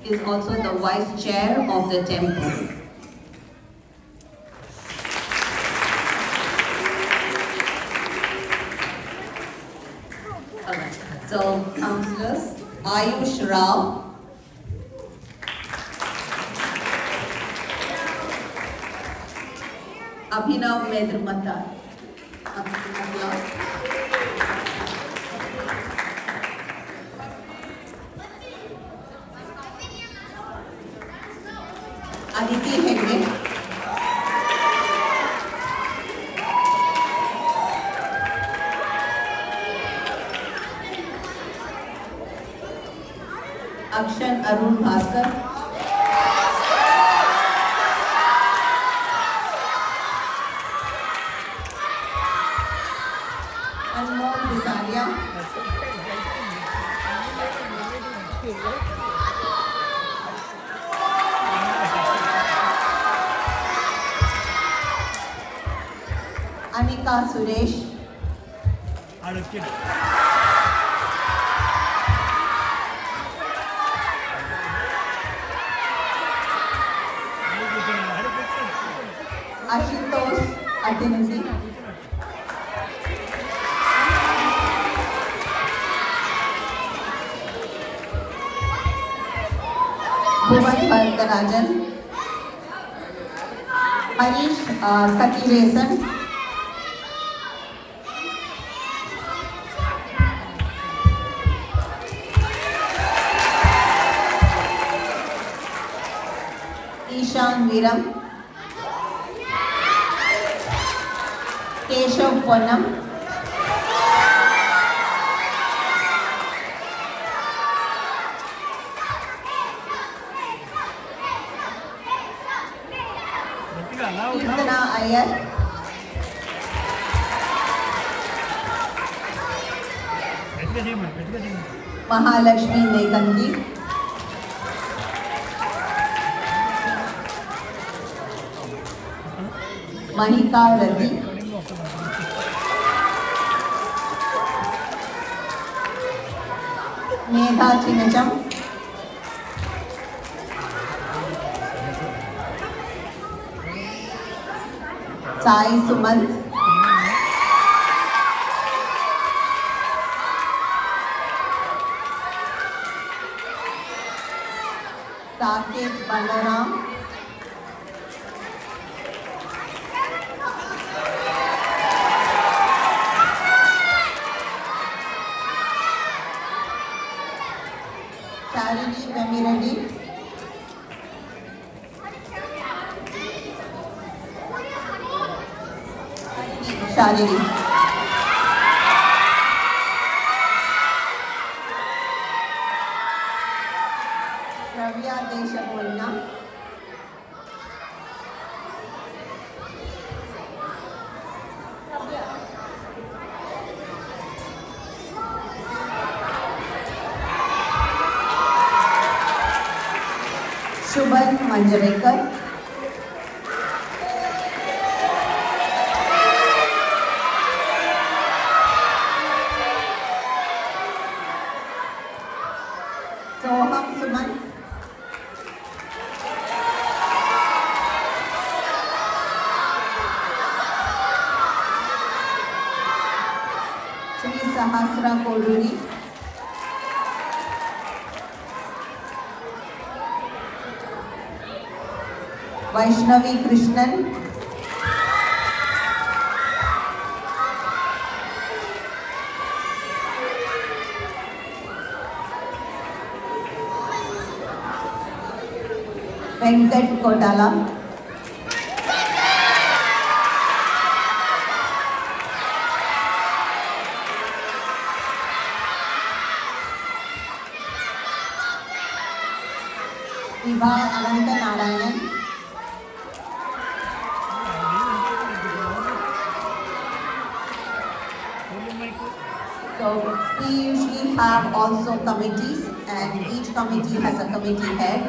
is also the vice chair of the temple. Alright, so councillors, Ayush Rao, Abhinav Medrumata, Aditi Hegde, Akshan Arun Bhaskar, Anmol Bisaria, Anika Suresh, Ashutosh Atinzi, Bhuvan Varadarajan, Harish Katiresan, Ishan Viram, Keshav Ponnam, Kirtana Iyer, Mahalakshmi Nekandi, Mahika Reddy, Medha Chinacham, Sai Sumant, Saket Balaram, Sharini Vemiradi, Sharini, Ravya Deshakolna, Shubhan Manjarekar, Soham Suman, Sri Sahasra Koduri, Vaishnavi Krishnan, Venkat Kotala, Vibha Ananta Narayanan, so we usually have also committees, and each committee has a committee head.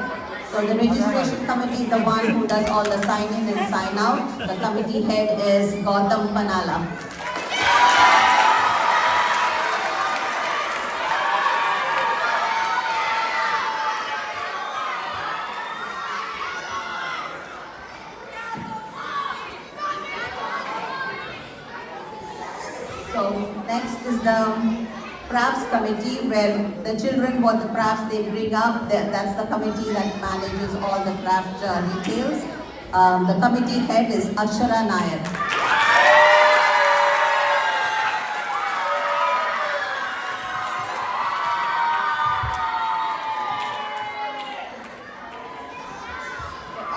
So the registration committee is the one who does all the sign in and sign out. The committee head is Gautam Panala. Next is the crafts committee, where the children what the crafts they bring up. That's the committee that manages all the craft details. The committee head is Akshara Nair.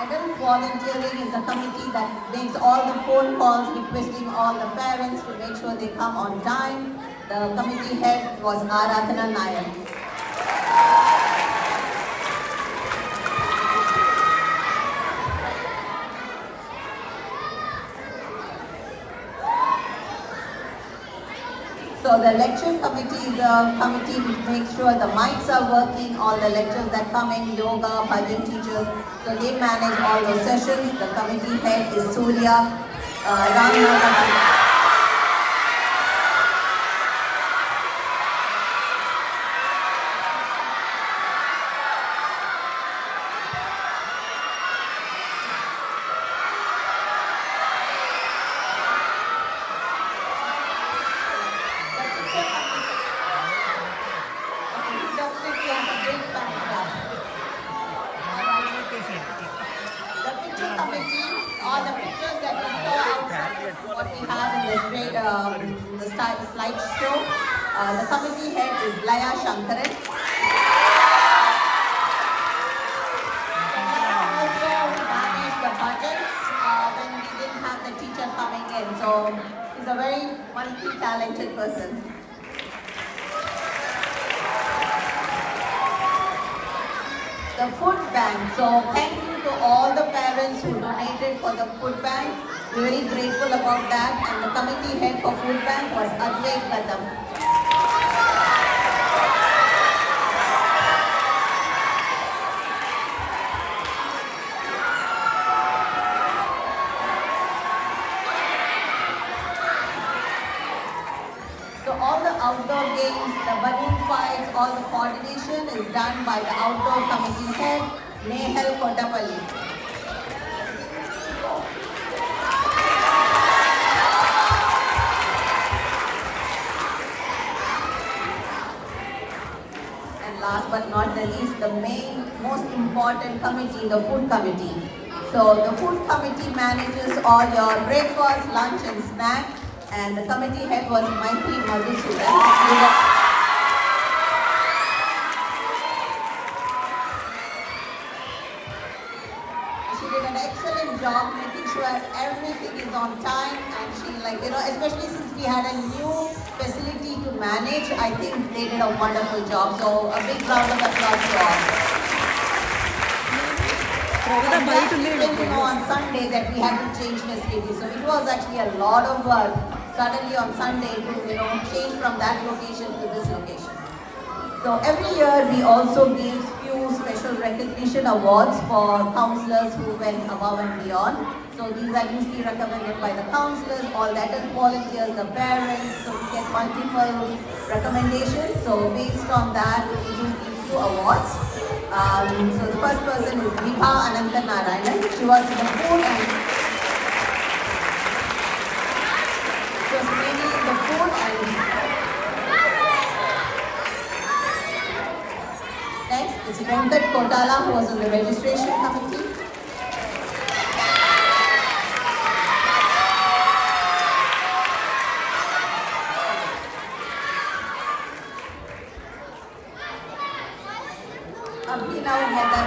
Adult volunteering is a committee that makes all the phone calls requesting all the parents to make sure they come on time. The committee head was Aradhana Nair. So the lecture committee is a committee which makes sure the mics are working, all the lectures that come in, yoga, bhajan teachers, so they manage all those sessions. The committee head is Surya Ramnathan. All the pictures that we saw outside, what we have in this great the slideshow. The committee head is Laya Shankaran. Also, we managed the budgets when we didn't have the teacher coming in. So he's a very multi-talented person. The food bank. So thank you to all the parents who donated for the food bank. We're very grateful about that. And the committee head for food bank was Advait Kadam. So all the outdoor games, the balloon fights, all the coordination is done by the outdoor committee head, Nehal Kotapalli. And last but not the least, the most important committee, the food committee. So the food committee manages all your breakfast, lunch and snack. And the committee head was Maitri Madhusudan. She did an excellent job making sure everything is on time, and she especially since we had a new facility to manage, I think they did a wonderful job. So a big round of applause to all. On Sunday that we had to change facility. So it was actually a lot of work suddenly on Sunday to change from that location to this location. So every year we also give few special recognition awards for counselors who went above and beyond. So these are usually recommended by the counselors, all the adult volunteers, the parents. So we get multiple recommendations. So based on that, we do give few awards. So the first person is Vibha Ananta Narayanan. She was in the food and she was mainly in the food and next is Venkat Kotala, who was on the registration committee. Abhinav Mehta.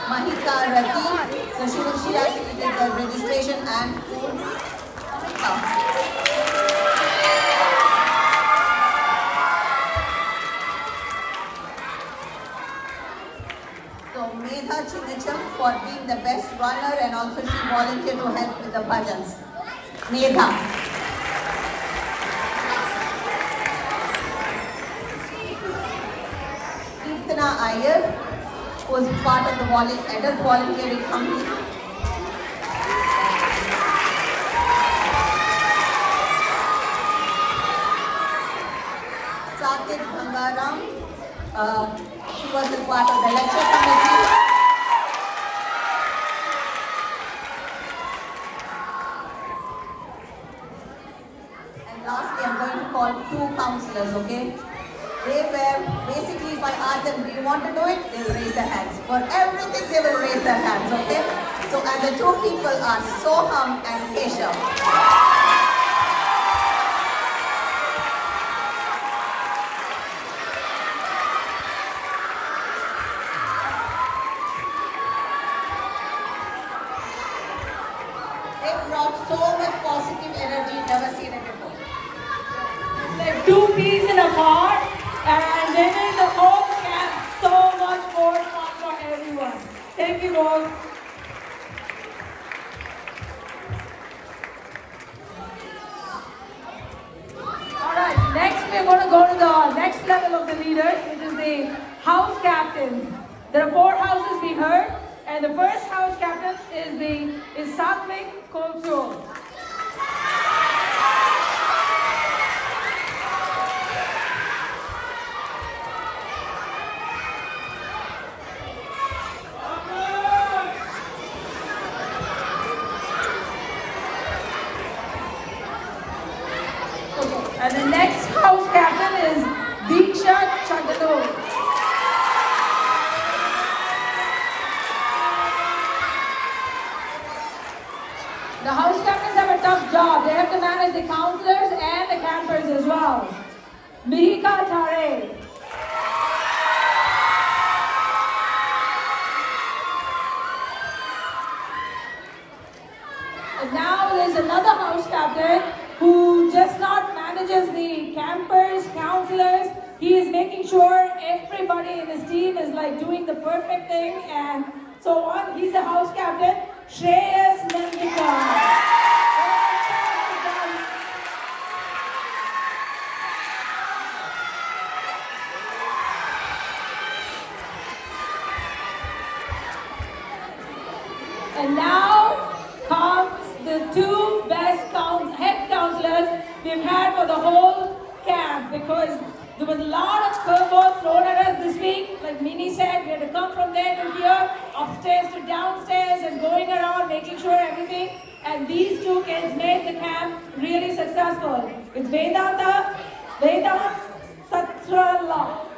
Mahika Rati. So she actually did the registration and food. So Medha Chinacham for being the best runner, and also she volunteered to help with the bhajans. Medha. Kirtana Iyer, who was part of the adult volunteering company. Karthik Bangaram. He was a part of the lecture committee. And lastly, I'm going to call 2 councillors, okay? They were, basically, if I ask them, do you want to do it? They will raise their hands. For everything, they will raise their hands, okay? So, and the 2 people are Soham and Keshav. So much positive energy, never seen it before. Like 2 peas in a pod, and they made the whole camp so much more fun for everyone. Thank you all. Alright, next we're going to go to the next level of the leaders, which is the house captains. There are 4 houses we heard. And the first house captain is Satvik Kulsur. Okay. And the next house captain is Diksha Chagalo. The house captains have a tough job. They have to manage the councillors and the campers as well. Mihika Tare. And now there's another house captain who just not manages the campers, councillors. He is making sure everybody in his team is like doing the perfect thing and so on. He's the house captain. Shreyas Nandika. And now comes the 2 best head counselors we've had for the whole camp because there was a lot of curveballs thrown at us this week. Like Mini said, we had to come from there to here, upstairs to downstairs and going around, making sure everything. And these 2 kids made the camp really successful. It's Vedant Satrala.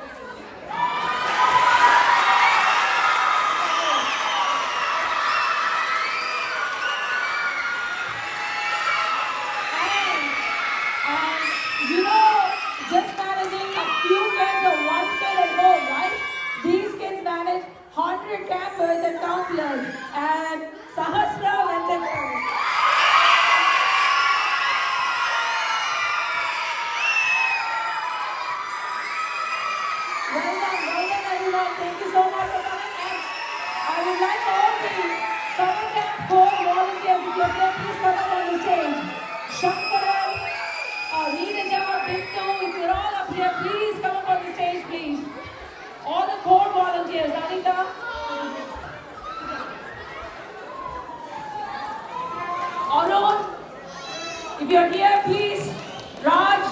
Just managing a few kids or 1 kid at home, right? These kids manage 100 campers and counselors and Sahasra Venkatar. Well done everyone. Thank you so much for coming. And I would like all the summer camp core volunteers, if you're here, please come up on the stage. Shankaran, Neeraja, Bindu, if you're all up here, please come up on the stage, please. All the core volunteers, Anita. Arun, if you're here, please. Raj,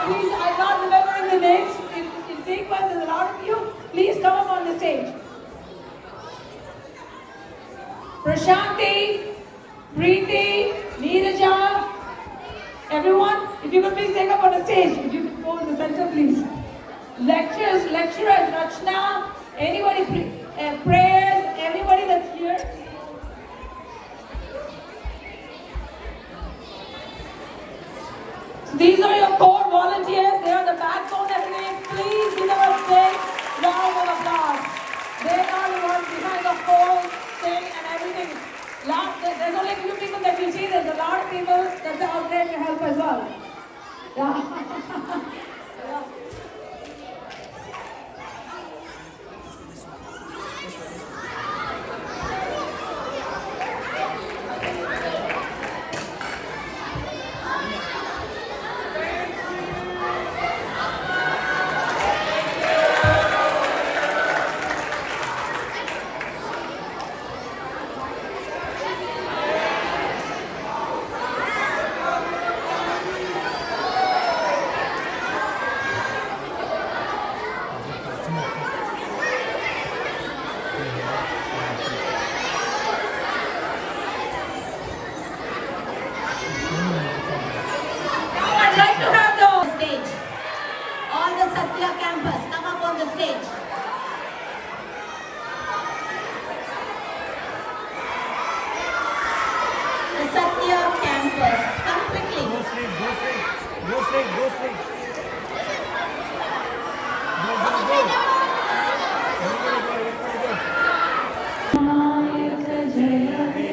please, I'm not remembering the names. In sequence, there's a lot of you. Please come up on the stage. Prashanti, Preeti, Neeraja, everyone, if you could please take up on the stage. If you could go in the center, please. Lecturers, Rachna, anybody, prayers, everybody that's here. So these are your core volunteers. They are the backbone of everything. Please give them a big round of applause. They are the ones behind the whole thing and everything. There's only a few people that you see. There's a lot of people that's out there to help as well. Yeah. Go straight, go straight. Go, go, go. Everybody go, everybody go. नायक जय हे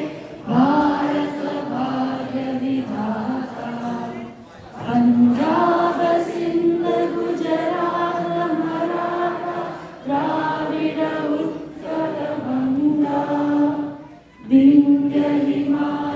भारत भाग्य विधाता पंजाब सिंध गुजरात मराठा द्राविड उत्कल बंगा विंध्य हिमालय